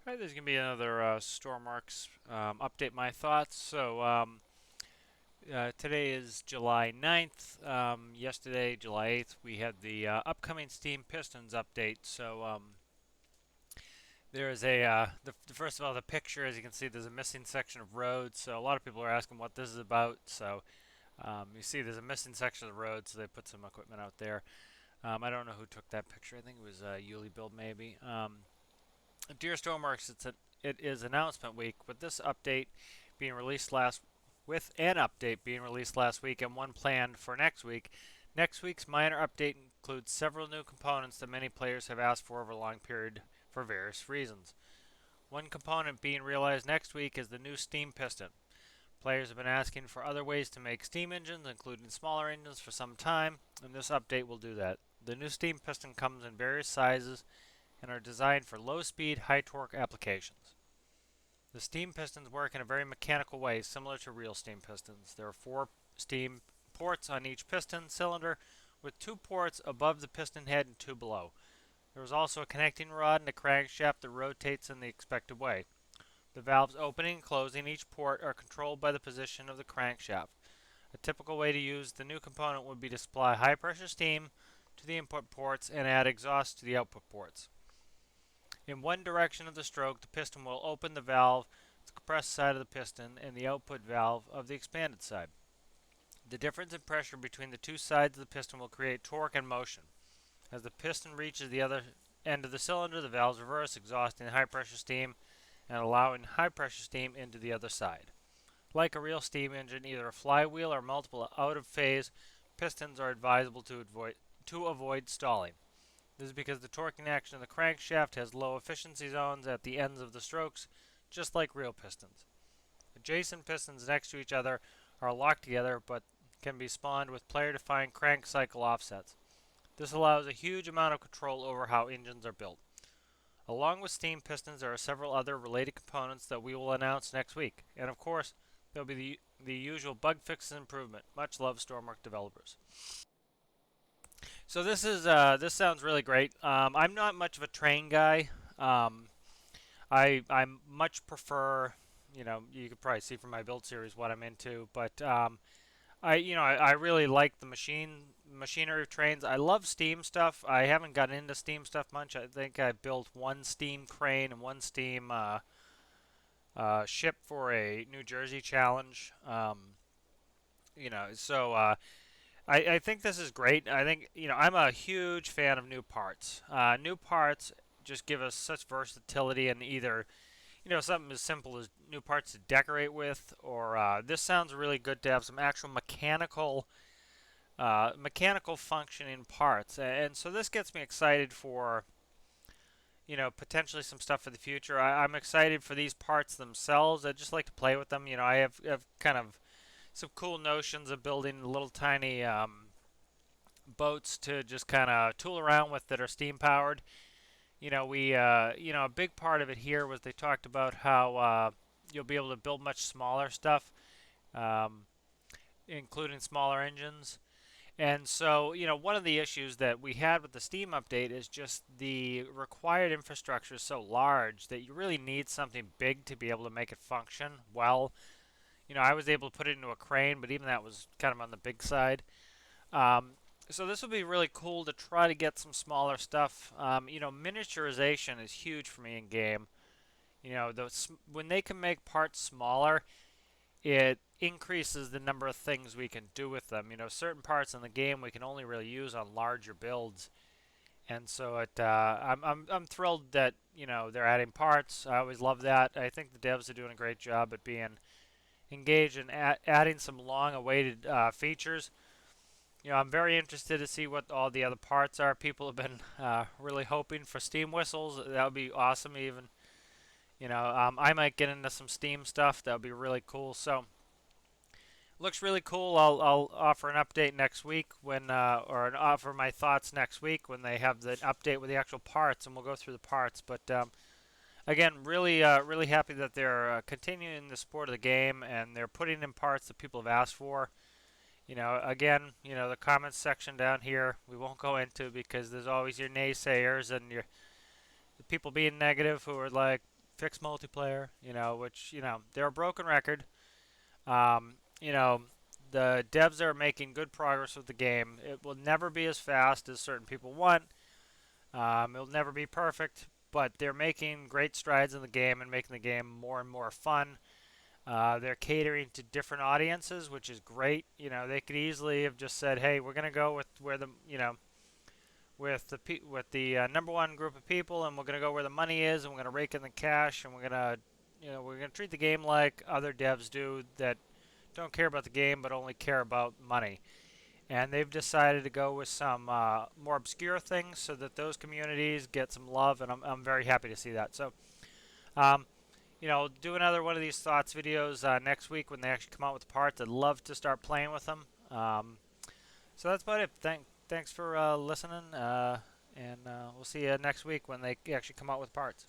All right, there's going to be another Stormworks update my thoughts. Today is July 9th. Yesterday, July 8th, we had the upcoming Steam Pistons update. There is first of all, the picture, as you can see, there's a missing section of road. So a lot of people are asking what this is about. You see there's a missing section of the road, so they put some equipment out there. I don't know who took that picture. I think it was Yuli Build, maybe. Dear Stormworks, it is announcement week with this update being released last with an update being released last week and one planned for next week. Next week's minor update includes several new components that many players have asked for over a long period for various reasons. One component being realized next week is the new steam piston. Players have been asking for other ways to make steam engines, including smaller engines, for some time, and this update will do that. The new steam piston comes in various sizes and are designed for low-speed, high-torque applications. The steam pistons work in a very mechanical way, similar to real steam pistons. There are 4 steam ports on each piston cylinder, with 2 ports above the piston head and 2 below. There is also a connecting rod and a crankshaft that rotates in the expected way. The valves opening and closing each port are controlled by the position of the crankshaft. A typical way to use the new component would be to supply high-pressure steam to the input ports and add exhaust to the output ports. In one direction of the stroke, the piston will open the valve, the compressed side of the piston, and the output valve of the expanded side. The difference in pressure between the two sides of the piston will create torque and motion. As the piston reaches the other end of the cylinder, the valves reverse, exhausting high pressure steam and allowing high pressure steam into the other side. Like a real steam engine, either a flywheel or multiple out of phase pistons are advisable to avoid stalling. This is because the torquing action of the crankshaft has low efficiency zones at the ends of the strokes, just like real pistons. Adjacent pistons next to each other are locked together but can be spawned with player-defined crank cycle offsets. This allows a huge amount of control over how engines are built. Along with steam pistons, there are several other related components that we will announce next week. And of course, there will be the usual bug fixes and improvement. Much love, Stormworks developers. So this sounds really great. I'm not much of a train guy. I much prefer, you could probably see from my build series what I'm into, but I really like the machinery of trains. I love steam stuff. I haven't gotten into steam stuff much. I think I built one steam crane and one steam ship for a New Jersey challenge. You know, so I think this is great. I think, I'm a huge fan of new parts. New parts just give us such versatility in either, something as simple as new parts to decorate with, or this sounds really good to have some actual mechanical functioning parts. And so this gets me excited for, potentially some stuff for the future. I'm excited for these parts themselves. I just like to play with them. I have kind of some cool notions of building little tiny boats to just kind of tool around with that are steam powered. A big part of it here was they talked about how you'll be able to build much smaller stuff, um, including smaller engines. And so, one of the issues that we had with the Steam update is just the required infrastructure is so large that you really need something big to be able to make it function well. I was able to put it into a crane, but even that was kind of on the big side. Um, so this will be really cool to try to get some smaller stuff. Miniaturization is huge for me in game. When they can make parts smaller, it increases the number of things we can do with them. Certain parts in the game we can only really use on larger builds, and so I'm thrilled that they're adding parts. I always love that. I think the devs are doing a great job at being engaged in adding some long-awaited features. I'm very interested to see what all the other parts are. People have been really hoping for steam whistles. That would be awesome. Even I might get into some steam stuff. That would be really cool. So looks really cool. I'll offer an update next week offer my thoughts next week when they have the update with the actual parts, and we'll go through the parts. But again, really happy that they're continuing the support of the game and they're putting in parts that people have asked for. Again, the comments section down here we won't go into because there's always your naysayers and the people being negative who are like, fix multiplayer, which, they're a broken record. Um, you know, the devs are making good progress with the game. It will never be as fast as certain people want. It'll never be perfect, but they're making great strides in the game and making the game more and more fun. They're catering to different audiences, which is great. They could easily have just said, "Hey, we're gonna go with where the with the number one group of people, and we're gonna go where the money is, and we're gonna rake in the cash, and we're gonna treat the game like other devs do that don't care about the game but only care about money." And they've decided to go with some more obscure things so that those communities get some love, and I'm very happy to see that. So, um, do another one of these thoughts videos next week when they actually come out with the parts. I'd love to start playing with them. So that's about it. Thanks for listening, and we'll see you next week when they actually come out with parts.